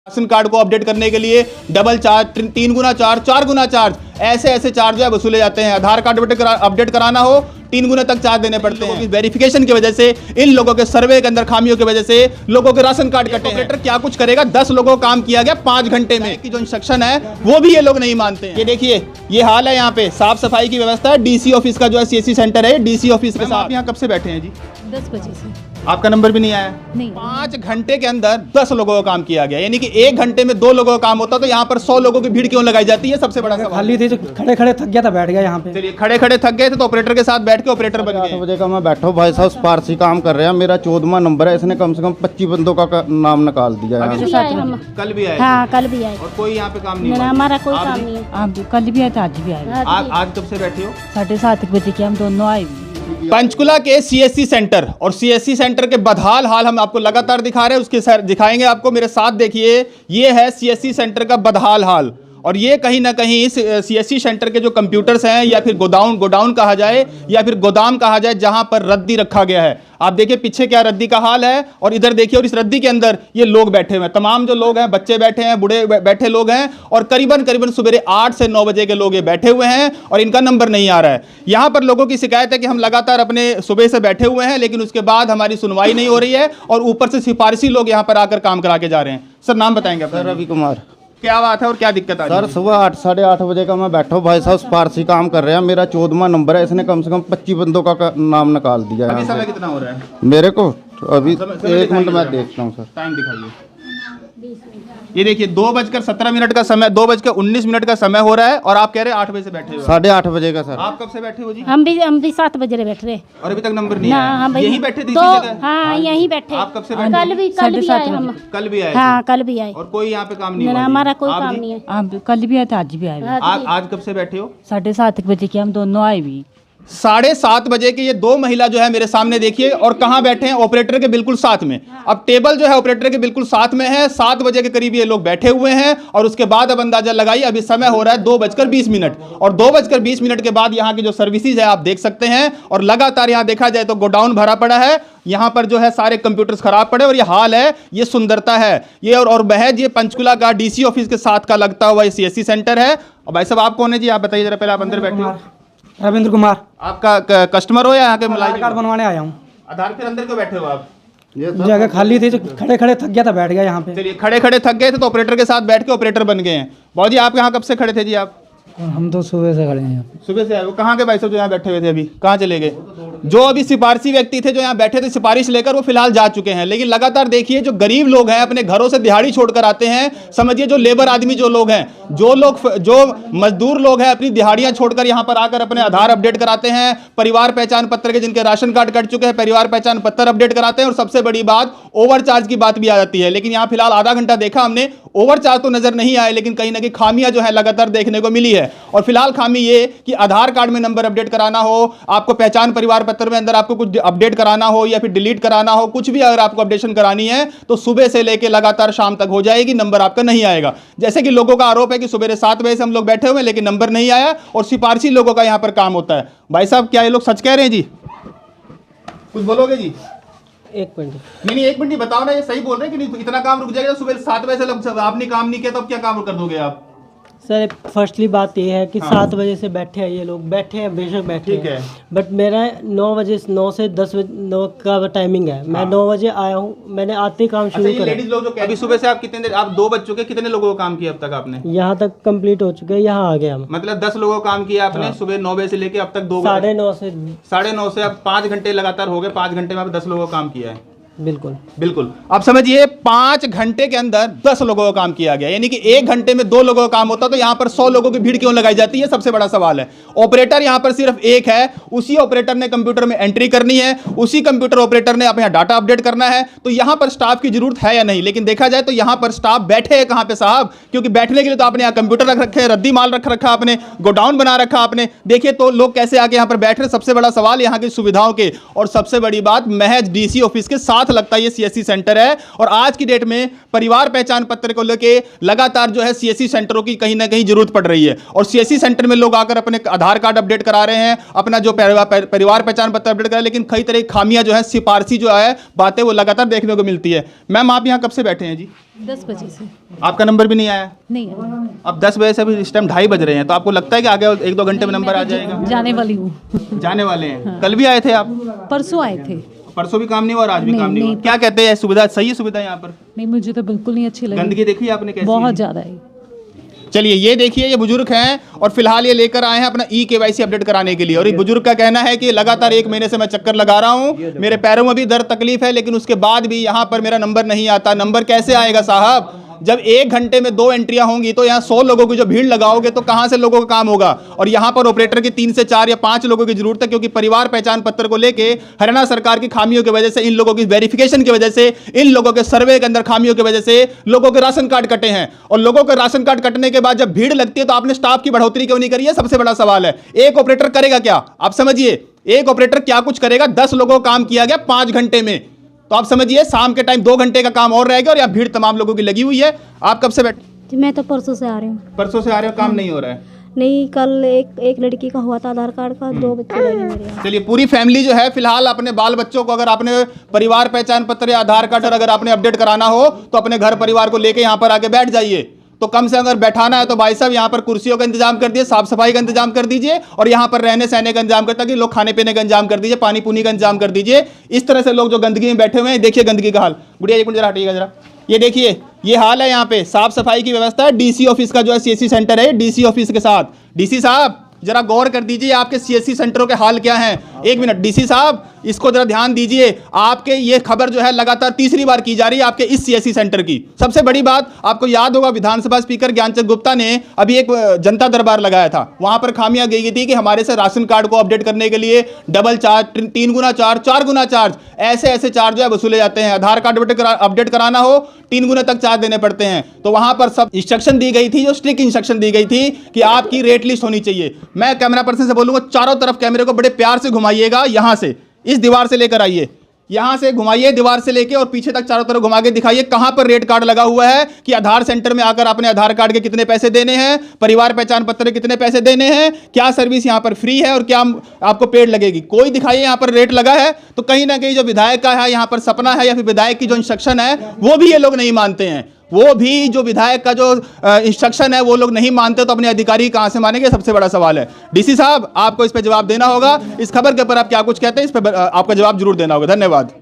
Ration card को update करने के लिए डबल चार्ज, 3 गुना चार्ज, 4 गुना चार्ज, ऐसे चार्ज जो है वसूले जाते हैं। आधार कार्ड अपडेट कराना हो 3 गुना तक चार्ज देने पड़ते हैं। वेरिफिकेशन की वजह से, इन लोगों के सर्वे के अंदर खामियों की वजह से लोगों के राशन कार्ड कटे। ऑपरेटर क्या कुछ करेगा, 10 लोगों का काम किया गया 5 घंटे में की जो इंस्ट्रक्शन है वो भी ये लोग नहीं मानते हैं। ये देखिए ये हाल है, यहाँ पे साफ सफाई की व्यवस्था है। डीसी ऑफिस का जो है सीएससी सेंटर है, डीसी ऑफिस के साथ। आप यहाँ कब से बैठे हैं जी? 10 बजे से। आपका नंबर भी नहीं आया? नहीं। 5 घंटे के अंदर 10 लोगों का काम किया गया, यानी कि 1 घंटे में 2 लोगों का काम होता तो यहाँ पर 100 लोगों की भीड़ क्यों लगाई जाती है? सबसे बड़ा सवाल। खाली थे, खड़े खड़े थक गया था, बैठ गया यहाँ पे। चलिए खड़े थक गए थे तो ऑपरेटर के साथ बैठ के ऑपरेटर बन 8 गए। बजे का मैं बैठा, भाई साहब सिफारसी काम कर रहे हैं, मेरा 14वां नंबर है, इसने कम से कम 25 बंदों का नाम निकाल दिया है। कल भी आए? हाँ कल भी आए। और कोई यहाँ पे काम नहीं ना, हुआ? हमारा कोई आप काम भी? नहीं है। आप भी कल भी आए थे, आज भी आए। आज कब से बैठे हो? 7:30 बजे के हम दोनों आए। पंचकुला के सीएससी सेंटर और सीएससी सेंटर के बदहाल हाल हम आपको लगातार दिखा रहे हैं, उसके दिखाएंगे आपको, मेरे साथ देखिए। ये है सीएससी सेंटर का बदहाल हाल, और ये कहीं ना कहीं सीएससी सेंटर के जो कंप्यूटर्स हैं, या फिर गोडाउन कहा जाए, या फिर गोदाम कहा जाए, जहां पर रद्दी रखा गया है। आप देखिए पीछे क्या रद्दी का हाल है, और इधर देखिए, और इस रद्दी के अंदर ये लोग बैठे हुए हैं। तमाम जो लोग हैं, बच्चे बैठे हैं, बूढ़े बैठे लोग हैं, और करीबन सुबह 8 से 9 बजे के लोग ये बैठे हुए हैं, और इनका नंबर नहीं आ रहा है। यहाँ पर लोगों की शिकायत है कि हम लगातार अपने सुबह से बैठे हुए हैं, लेकिन उसके बाद हमारी सुनवाई नहीं हो रही है, और ऊपर से सिफारिशी लोग यहाँ पर आकर काम करा के जा रहे हैं। सर नाम बताएंगे अपना? रवि कुमार। क्या बात है और क्या दिक्कत आ रही है? सर सुबह 8 साढ़े 8 बजे का मैं बैठा, भाई साहब सिफारसी काम कर रहे हैं, मेरा 14वां नंबर है, इसने कम से कम 25 बंदों का नाम निकाल दिया अभी है। समय कितना हो रहा है? मेरे को अभी समय 1 मिनट मैं देखता हूँ सर। टाइम दिखाइए। ये देखिए 2:17 का समय, 2:19 का समय हो रहा है, और आप कह रहे हैं 8 बजे से बैठे हो। 8:30 बजे का सर। आप कब से बैठे हो जी? हम भी 7 बजे बैठ रहे। और अभी तक नंबर नहीं ना आया? हम यहीं बैठे थे तो, इसी जगह? हाँ यहीं बैठे। आप कब से बैठे? कल भी आए हम। कल भी आए हाँ थे? कल भी आए। और कोई यहाँ पे काम नहीं ना, हुआ? हमारा कोई आप काम जी? नहीं है। आप कल भी आए थे, आज भी आए। आज कब से बैठे हो? 7:30 बजे के हम दोनों आए भी। 7:30 बजे की ये 2 महिला जो है मेरे सामने देखिए, और कहाँ बैठे हैं? ऑपरेटर के बिल्कुल साथ में। अब टेबल जो है ऑपरेटर के बिल्कुल साथ में है। 7 बजे के करीब ये लोग बैठे हुए हैं, और उसके बाद अब अंदाजा लगाइए, अभी समय हो रहा है 2:20, और 2:20 के बाद यहाँ की जो सर्विसेज है आप देख सकते हैं, और लगातार यहाँ देखा जाए तो गोडाउन भरा पड़ा है। यहाँ पर जो है सारे कंप्यूटर्स खराब पड़े, और ये हाल है, ये सुंदरता है ये। और महज ये पंचकुला का डीसी ऑफिस के साथ का लगता हुआ ये सीएससी सेंटर है। और भाई साहब आप कौन है जी? आप बताइए जरा, पहले आप अंदर बैठे हो। रविंद्र कुमार। आपका कस्टमर हो या यहाँ के आधार मुलाजिम? कार्ड बनवाने आया हूँ। आधार फिर अंदर क्यों बैठे हो आप? जगह खाली थी, खड़े खड़े थक गया था, बैठ गया यहाँ पे। चलिए खड़े थक गए थे तो ऑपरेटर के साथ बैठ के ऑपरेटर बन गए हैं। बाबू जी आप यहाँ कब से खड़े थे जी? आप हम तो सुबह से खड़े हैं यहाँ पे। सुबह से आए? वो कहाँ के भाई साहब जो यहाँ बैठे हुए थे? अभी कहाँ चले गए? जो अभी सिफारशी व्यक्ति थे जो यहाँ बैठे थे सिफारिश लेकर, वो फिलहाल जा चुके हैं। लेकिन लगातार देखिए जो गरीब लोग हैं, अपने घरों से दिहाड़ी छोड़कर आते हैं, समझिए जो लेबर आदमी जो लोग हैं, जो मजदूर लोग हैं, अपनी दिहाड़ियां छोड़कर यहाँ पर आकर अपने आधार अपडेट कराते हैं, परिवार पहचान पत्र के जिनके राशन कार्ड कट चुके हैं परिवार पहचान पत्र अपडेट कराते हैं। और सबसे बड़ी बात ओवरचार्ज की बात भी आ जाती है। लेकिन यहाँ फिलहाल आधा घंटा देखा हमने, ओवरचार्ज तो नजर नहीं आए, लेकिन कहीं ना कहीं खामियां जो है लगातार देखने को मिली है। और फिलहाल खामी ये कि आधार कार्ड में नंबर अपडेट कराना हो, आपको पहचान परिवार पत्र में अंदर आपको कुछ अपडेट कराना हो, या फिर डिलीट कराना हो, कुछ भी अगर आपको अपडेशन करानी है तो सुबह से लेकर लगातार शाम तक हो जाएगी, नंबर आपका नहीं आएगा। जैसे कि लोगों का आरोप है कि सुबह 7 बजे से हम लोग बैठे हुए लेकिन नंबर नहीं आया, और सिफारशी लोगों का यहां पर काम होता है। भाई साहब क्या ये लोग सच कह रहे हैं जी? कुछ बोलोगे जी? 1 मिनट। नहीं 1 मिनट नहीं, बताओ ना ये सही बोल रहे हैं कि नहीं? इतना काम रुक जाएगा? सुबह 7 बजे से आपने काम नहीं किया तो अब क्या काम कर दोगे आप? सर फर्स्टली बात ये है कि 7 बजे से बैठे हैं, ये लोग बैठे हैं, बेशक बैठे ठीक है, बट मेरा 9 से 10 बजे 9 का टाइमिंग है। मैं 9 बजे आया हूँ, मैंने आते ही काम शुरू करा। लेडीज लोग जो अभी सुबह से आप कितने देर, आप 2 बज चुके, कितने लोगों का काम किया अब तक आपने? यहाँ तक कंप्लीट हो चुके हैं, यहाँ आ गए हम। मतलब 10 लोगों का काम किया आपने सुबह 9 बजे से लेके अब तक 9:30 से 9:30 से अब 5 घंटे लगातार हो गए। 5 घंटे में आप 10 लोगों का काम किया है। बिल्कुल। अब समझिए 5 घंटे के अंदर 10 लोगों का काम किया गया, यानी कि 1 घंटे में 2 लोगों का काम होता तो यहाँ पर 100 लोगों की भीड़ क्यों लगाई जाती है? सबसे बड़ा सवाल है। ऑपरेटर यहाँ पर सिर्फ एक है, उसी ऑपरेटर ने कंप्यूटर में एंट्री करनी है, उसी कंप्यूटर ऑपरेटर ने अपना डाटा अपडेट करना है। तो यहाँ पर स्टाफ की जरूरत है या नहीं? लेकिन देखा जाए तो यहाँ पर स्टाफ बैठे हैं कहाँ पे साहब? क्योंकि बैठने के लिए तो आपने यहाँ कंप्यूटर रख रखे हैं, रद्दी माल रखा आपने, गोडाउन बना रखा आपने। देखिए तो लोग कैसे आके यहाँ पर बैठ रहे। सबसे बड़ा सवाल यहाँ की सुविधाओं के, और सबसे बड़ी बात महज डीसी ऑफिस के साथ साथ लगता ये सीएससी सेंटर है। और आज की डेट में परिवार पहचान पत्र को लेके लगातार जो है सीएससी सेंटरों की कहीं ना कहीं जरूरत पड़ रही है। और सीएससी सेंटर में लोग आकर अपने आधार कार्ड अपडेट करा रहे हैं, अपना जो परिवार पहचान पत्र अपडेट करा रहे हैं, लेकिन कई तरह की खामियां जो है, सिफारसी जो है बातें वो लगातार देखने को मिलती है। मैम आप यहाँ कब से बैठे हैं जी? 10 बजे से आपका नंबर भी नहीं आया? नहीं आया। अब 10 बजे से अभी इस टाइम 2:30 बज रहे हैं, तो आपको लगता है कि आगे 1-2 घंटे में नंबर आ जाएगा? जाने वाली हूँ। जाने वाले हैं। कल भी आए थे आप? परसों आए थे। परसों भी काम नहीं हुआ और आज भी नहीं, काम नहीं हुआ। नहीं। क्या कहते हैं, सुविधा सही है? सुविधा यहाँ पर नहीं, मुझे तो बिल्कुल नहीं अच्छी लगी। गंदगी देखी आपने कैसी बहुत है? ज़्यादा है। चलिए ये देखिए, ये बुजुर्ग हैं और फिलहाल ये लेकर आए हैं अपना ई-केवाईसी अपडेट कराने के लिए। और ये बुजुर्ग का कहना है कि लगातार 1 महीने से मैं चक्कर लगा रहा हूं, मेरे पैरों में भी दर्द तकलीफ है, लेकिन उसके बाद भी यहां पर मेरा नंबर नहीं आता। नंबर कैसे आएगा साहब? जब 1 घंटे में 2 एंट्रियां होंगी तो यहाँ 100 लोगों की जो भीड़ लगाओगे तो कहां से लोगों का काम होगा? और यहाँ पर ऑपरेटर की 3 से 4 या 5 लोगों की जरूरत है, क्योंकि परिवार पहचान पत्र को लेके हरियाणा सरकार की खामियों की वजह से, इन लोगों की वेरिफिकेशन की वजह से, इन लोगों के सर्वे के अंदर खामियों की वजह से लोगों के राशन कार्ड कटे हैं। और लोगों के राशन कार्ड कटने के बाद जब भीड़ लगती है तो आपने स्टाफ की बढ़ोतरी क्यों नहीं करी है? सबसे बड़ा सवाल है। एक ऑपरेटर करेगा क्या? आप समझिए, एक ऑपरेटर क्या कुछ करेगा? 10 लोगों का काम किया गया 5 घंटे में, तो आप समझिए शाम के टाइम 2 घंटे का काम और रहेगा और यहाँ भीड़ तमाम लोगों की लगी हुई है। आप कब से बैठे? मैं तो परसों से आ रही हूँ। परसों से आ रहे हो, काम नहीं हो रहा है? नहीं, कल एक लड़की का हुआ था आधार कार्ड का, 2 बच्चे लगे मेरे यहाँ। चलिए, पूरी फैमिली जो है फिलहाल अपने बाल बच्चों को, अगर आपने परिवार पहचान पत्र या आधार कार्ड और अगर आपने अपडेट कराना हो तो अपने घर परिवार को लेके यहाँ पर आके बैठ जाइए। तो कम से अगर बैठाना है तो भाई साहब यहाँ पर कुर्सियों का इंतजाम कर दीजिए, साफ सफाई का इंतजाम कर दीजिए और यहाँ पर रहने सहने का इंतजाम करता कि लोग खाने पीने का इंतजाम कर दीजिए, पानी पुनी का इंतजाम कर दीजिए। इस तरह से लोग जो गंदगी में बैठे हुए हैं, देखिए गंदगी का हाल। गुड़िया 1 मिनट जरा हटिएगा जरा, ये देखिए ये हाल है। यहाँ पे साफ सफाई की व्यवस्था है। डीसी ऑफिस का जो है सीएससी सेंटर है, डीसी ऑफिस के साथ। डीसी साहब जरा गौर कर दीजिए, आपके सीएससी सेंटरों के हाल क्या हैं? 1 मिनट डीसी साहब, इसको जरा ध्यान दीजिए। आपके ये खबर जो है लगातार 3री बार की जा रही है आपके इस सीएससी सेंटर की। सबसे बड़ी बात, आपको याद होगा विधानसभा स्पीकर ज्ञानचंद गुप्ता ने अभी एक जनता दरबार लगाया था, वहां पर खामियां गई थी कि हमारे से राशन कार्ड को अपडेट करने के लिए डबल चार्ज, 3 गुना चार्ज, 4 गुना चार्ज, ऐसे चार्ज जो है वसूले जाते हैं। आधार कार्ड अपडेट कराना हो 3 गुना तक चार्ज देने पड़ते हैं। तो वहां पर सब इंस्ट्रक्शन दी गई थी, जो स्ट्रिक्ट इंस्ट्रक्शन दी गई थी कि आपकी रेट लिस्ट होनी चाहिए। मैं कैमरा पर्सन से बोलूंगा, चारों तरफ कैमरे को बड़े प्यार से घुमाइएगा, यहां से इस दीवार से लेकर आइए, यहां से घुमाइए दीवार से लेके और पीछे तक चारों तरफ घुमा के दिखाइए कहां पर रेट कार्ड लगा हुआ है कि आधार सेंटर में आकर अपने आधार कार्ड के कितने पैसे देने हैं, परिवार पहचान पत्र के कितने पैसे देने हैं, क्या सर्विस यहां पर फ्री है और क्या आपको पेड लगेगी। कोई दिखाइए यहां पर रेट लगा है। तो कहीं ना कहीं जो विधायक का है यहां पर सपना है या फिर विधायक की जो इंस्ट्रक्शन है वो भी ये लोग नहीं मानते हैं। वो भी जो विधायक का जो इंस्ट्रक्शन है वो लोग नहीं मानते, तो अपने अधिकारी कहां से मानेंगे? सबसे बड़ा सवाल है। डीसी साहब आपको इस पर जवाब देना होगा। इस खबर के ऊपर आप क्या कुछ कहते हैं, इस पर आपका जवाब जरूर देना होगा। धन्यवाद।